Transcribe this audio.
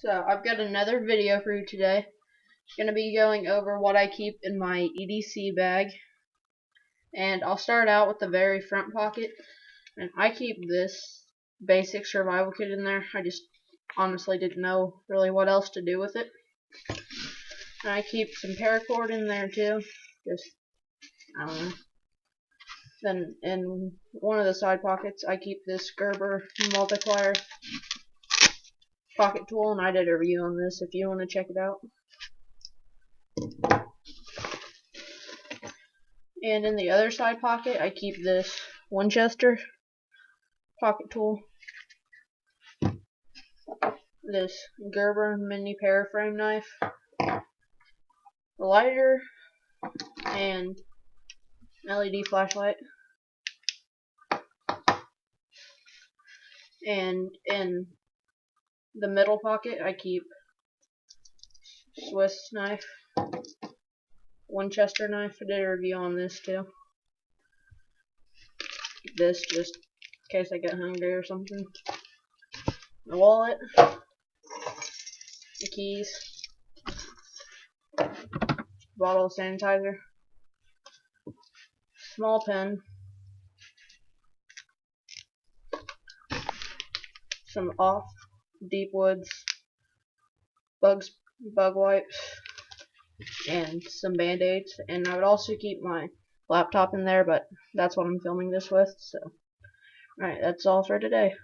So I've got another video for you today. It's going to be going over what I keep in my EDC bag. And I'll start out with the very front pocket. And I keep this basic survival kit in there. I just honestly didn't know really what else to do with it. And I keep some paracord in there too. Just, I don't know. Then in one of the side pockets I keep this Gerber multiplier pocket tool, and I did a review on this if you want to check it out. And in the other side pocket I keep this Winchester pocket tool, this Gerber mini paraframe knife, a lighter, and LED flashlight. And in the middle pocket I keep Swiss knife, Winchester knife. I did a review on this too. This just in case I get hungry or something. My wallet, the keys, bottle of sanitizer, small pen, some off deep woods bug wipes, and some band-aids. And I would also keep my laptop in there, but that's what I'm filming this with. So, alright, that's all for today.